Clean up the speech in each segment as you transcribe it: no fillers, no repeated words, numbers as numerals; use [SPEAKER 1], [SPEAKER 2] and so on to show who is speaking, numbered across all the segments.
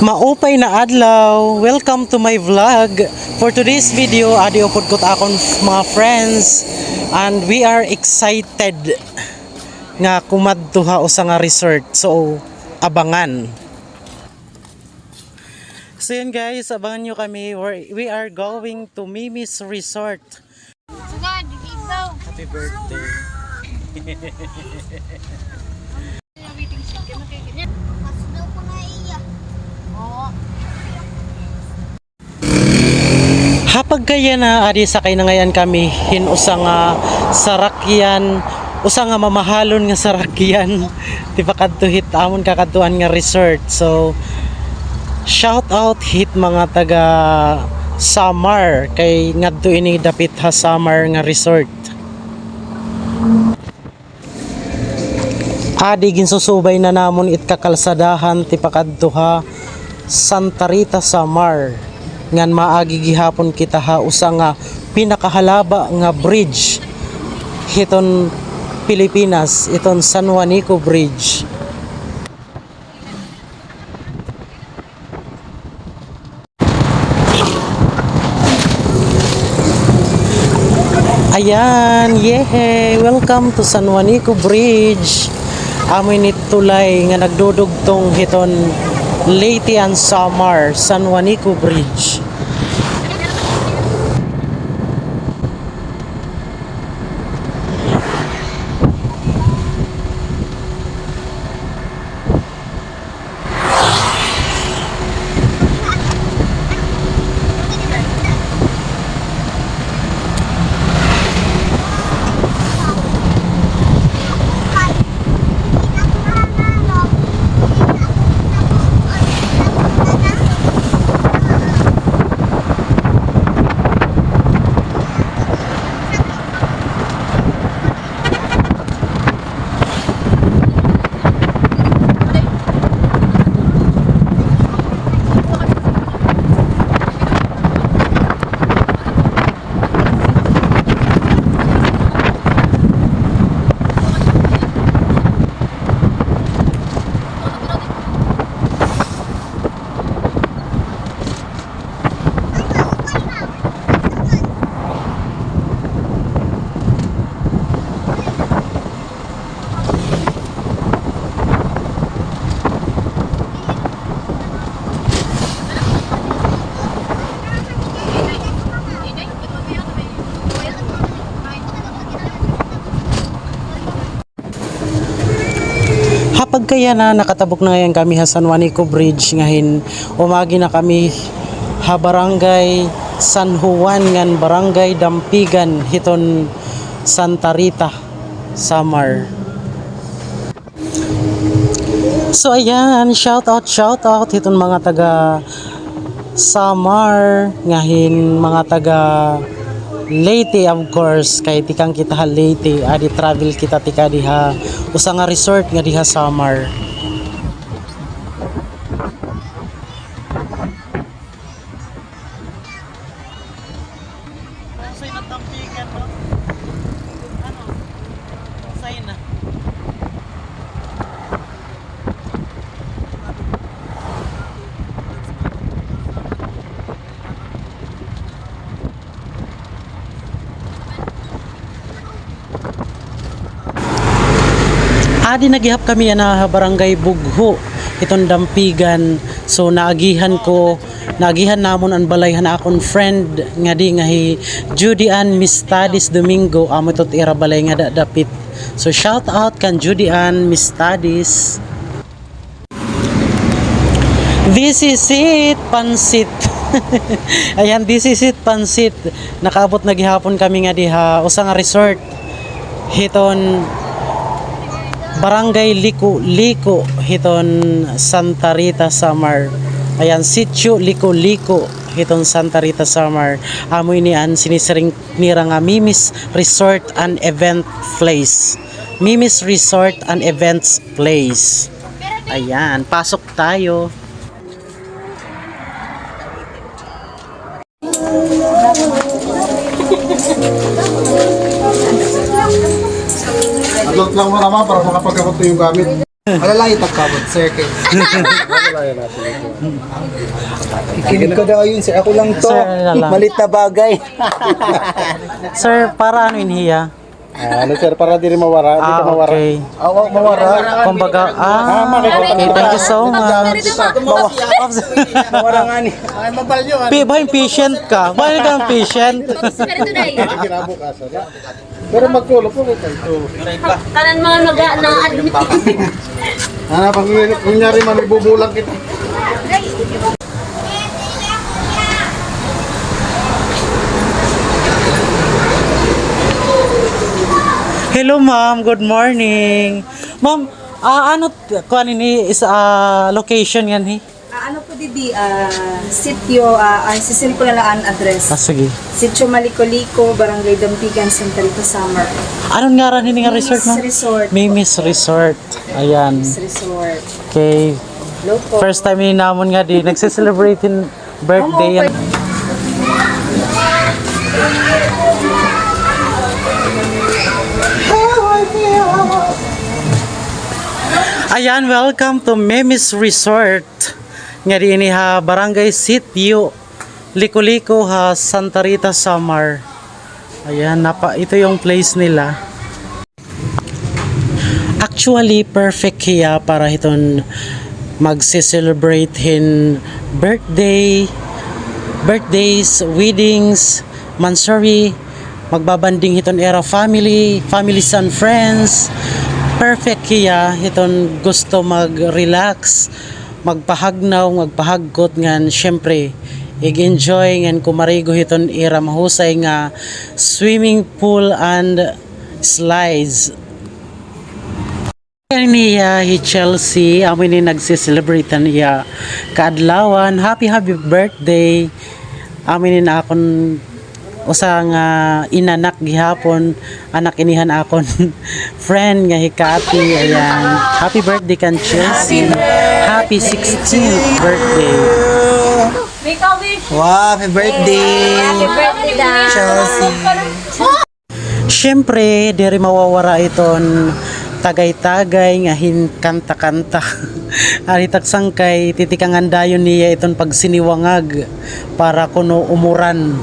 [SPEAKER 1] Maupay na adlaw. Welcome to my vlog. For today's video, adi upod ko akong mga friends and we are excited nga kumadtuha usa nga resort. So, abangan. So yun guys, abangan nyo kami. We are going to Mimi's Resort.
[SPEAKER 2] Sugad, ikaw.
[SPEAKER 1] Happy birthday. Hapag kaya na adi sakay na ngayon kami hinusa nga sarakyan, usa nga mamahalon nga sarakyan. Di ba kadtuhit amon kakadtuan nga resort. So shout out hit mga taga Samar kay ngadto ini dapit ha Samar nga resort. Adi ginsusubay na namon it kakalsadahan ti pakadtuha Santa Rita Samar. Ngan maagi gihapon kita ha usa nga pinakahalaba nga bridge hiton Pilipinas, iton San Juanico Bridge. Ayan, yehey! Welcome to San Juanico Bridge. Amoy ni tulay nga nagdudugtong hiton Leyte and Samar, San Juanico Bridge. Hapag kaya na nakatabok na ngayon kami ha San Juanico Bridge ngahin umagi na kami ha barangay San Juan ngan barangay Dampigan hiton Santa Rita Samar. So ayan, shout out hiton mga taga Samar ngahin mga taga Leyte, of course, kay tikang kita ha Leyte, adi travel kita tika diha usa nga resort nga diha Samar. Say na Dampigan no? Ano? Say na. Adi nagihap kami na barangay Bugho iton Dampigan. So naagihan namon ang balayhan akon friend nga di nga hi Judy Ann Mistadis Domingo amo tot ira balay nga dapit. So shout out kan Judy Ann Mistadis. This is it, pansit. Ayan, this is it, pansit. Nakaabot na gihapon kami nga diha usa nga resort hiton Barangay Liko hiton Santa Rita Samar. Ayan, Sitio Liko hiton Santa Rita Samar. Amoy nian sinisiring nira nga Mimi's Resort and Event Place. Mimi's Resort and Events Place. Ayan, pasok tayo.
[SPEAKER 3] Adult lang mo naman para makapagkakot yung gamit. Malalay pagkabot, sir. Ikinig ko daw yun, sir. Ako lang to.
[SPEAKER 1] Sir, lang.
[SPEAKER 3] Malit na bagay.
[SPEAKER 1] Sir, para ano inhiya?
[SPEAKER 4] Ano sir, para di rin mawara, di ka mawara.
[SPEAKER 1] Okay.
[SPEAKER 3] Awa, mawara.
[SPEAKER 1] Kumbaga, okay, thank you so much.
[SPEAKER 3] Mawara nga ni.
[SPEAKER 1] Bahay patient ka. Bahay ka ng patient.
[SPEAKER 4] Kinabukasan. Pero magkulo po ito.
[SPEAKER 2] Kanan mga na-admit.
[SPEAKER 4] Pag kunyari man, ibubulang kita.
[SPEAKER 1] Hello ma'am, good morning. Ma'am, ano kuan ini is location yan hi?
[SPEAKER 5] Ano po didi, sitio, sisil ko na lang ang address.
[SPEAKER 1] Sige.
[SPEAKER 5] Sitio Maliko-Liko, Barangay Dampigan, Santa Rita, Samar.
[SPEAKER 1] Anong nga rin nga resort ma'am?
[SPEAKER 5] Resort.
[SPEAKER 1] Mimis Resort. Ayan.
[SPEAKER 5] Resort.
[SPEAKER 1] Okay.
[SPEAKER 5] Hello po.
[SPEAKER 1] First time ni namon nga di nagse-celebrate in birthday yan. Ayan, welcome to Memis Resort. Nga di ini ha Barangay Sitio Liko-Liko ha Santa Rita, Samar. Ayan, ito yung place nila. Actually, perfect kaya para hiton magse-celebrate hin birthdays, weddings, mansari, magbabanding hiton era families and friends. Perfect kaya hiton gusto mag-relax, magpahagnaw, magpahagkot ngan syempre ig-enjoy ngan kumarigo hiton era mahusay nga swimming pool and slides. Niya hi Chelsea amin ni nagse-celebrate niya kaadlawan, happy birthday amin ni akon usa nga inanak gihapon, anak inihan akon friend nga hikati. Ayan, happy birthday kan Chelsea, happy 16th birthday.
[SPEAKER 3] Wow, happy birthday.
[SPEAKER 2] Happy birthday, Dad.
[SPEAKER 3] Chelsea.
[SPEAKER 1] Syempre diri mawawara iton tagay-tagay nga kanta-kanta. Aritak sangkay titikangan dayon niya iton pagsiniwangag para kuno umuranin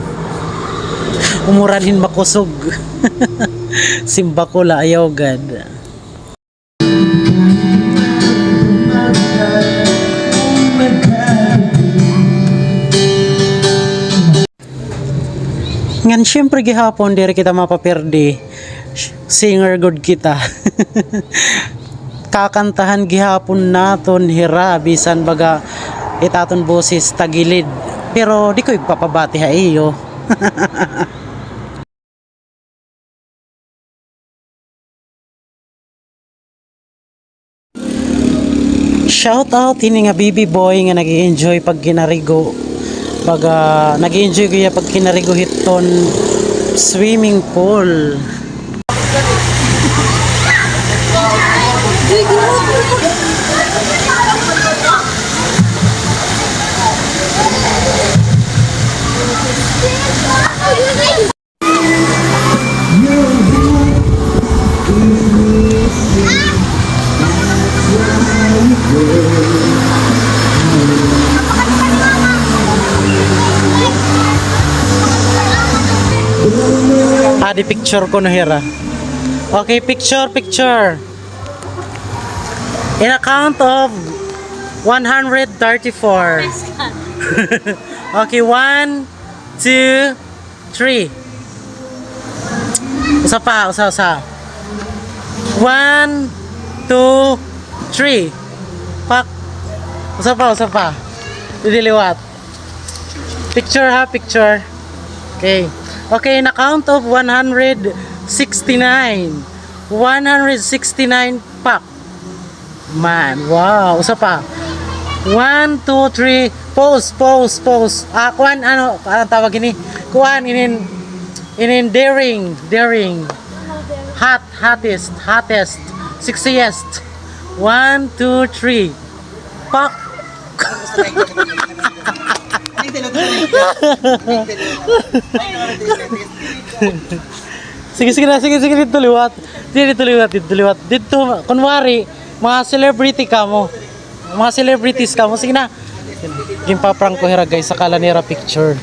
[SPEAKER 1] makusog. Simba ko la ayaw gad. Ngan syempre gihapon diri kita mapaperde. Singer good kita. Kakantahan gihapon naton hira bisan baga itaton boses tagilid. Pero di ko ipapabati ha iyo. Shout out ini nga baby boy nga nag-enjoy pag kinarigo. Baga nag-enjoy kaya pag kinarigo hiton swimming pool. Di picture ko na hira. Okay, picture. In a count of 134. Okay, 1, 2, 3. Usa. 1, 2, 3. Pak. Usa pa. Didiliwat. Picture. Okay. Okay, na count of 169. 169 pak. Man, wow. Usa pa. 1, 2, 3. Pose. Kuan ano tawag ini? Kuan inin daring. Hottest. Sexiest. 1, 2, 3. Pak. Sige dito liwat. Dito kunwari Mga celebrity ka mo. Mga celebrities ka mo. Sige na. Gimpaprank ko hira guys. Sakala nira picture.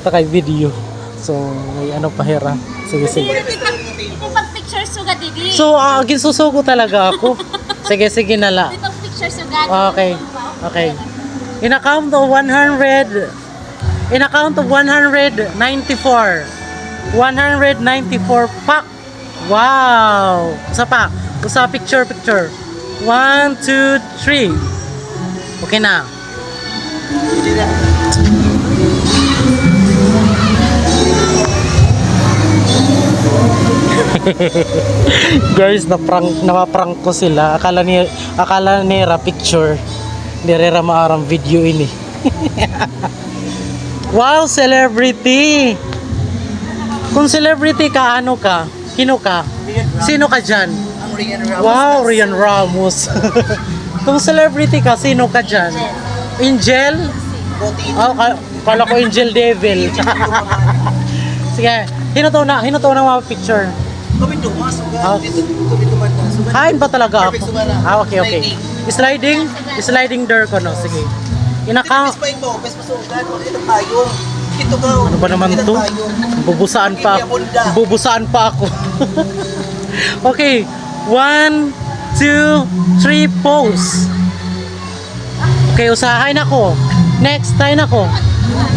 [SPEAKER 1] Takay video. So, may ano pa hira. Sige, sige.
[SPEAKER 2] Ito pag picture suga didi.
[SPEAKER 1] So, ginsusugo talaga ako. Sige, sige na la.
[SPEAKER 2] Ito pag picture suga.
[SPEAKER 1] Okay. Okay. In a count of 100. In a count of 194. 194 pak. Wow. Usa pa. Usa picture. 1, 2, 3. Okay na. Guys, napaprank ko sila. Akala nira picture. Nirera maarang video ini. Wow, celebrity. Kung celebrity ka, ano ka? Sino ka? Sino ka dyan? Wow, Rian Ramos. Kung celebrity ka, sino ka dyan? Angel? Oh, kala ko Angel Devil. Sige, hinuto na mga picture. Hain ba talaga ako? Okay. Sliding door ko, no? Sige. Inaka... Ano ba naman to? Bubusaan pa ako. Okay. 1, 2, 3, pose. Okay, usahain ako. Next, tayo na ako.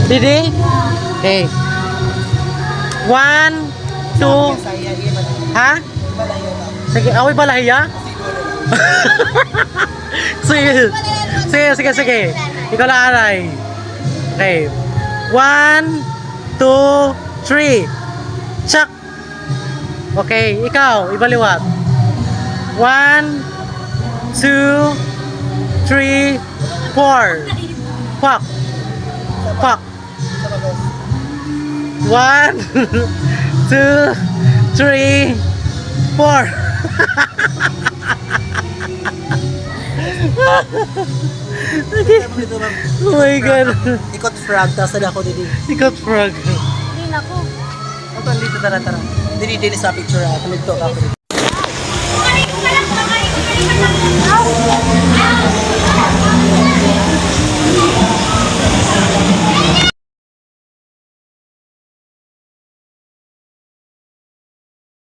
[SPEAKER 1] Didi? Okay. 1, 2, ha? Sige, ako'y balahiya? Sige. Ikaw na aray. Okay. 1, 2, 3. Chak. Okay, ikaw, ibaliwat. 1, 2, 3, 4. Pak. 1, 2, 3, 4. Oh my God.
[SPEAKER 3] Ikot frog, tapos na ako didi.
[SPEAKER 1] Ikot frog.
[SPEAKER 2] Hindi na ko.
[SPEAKER 3] Ito, dito, tara. Didi sa picture, tumigto ka.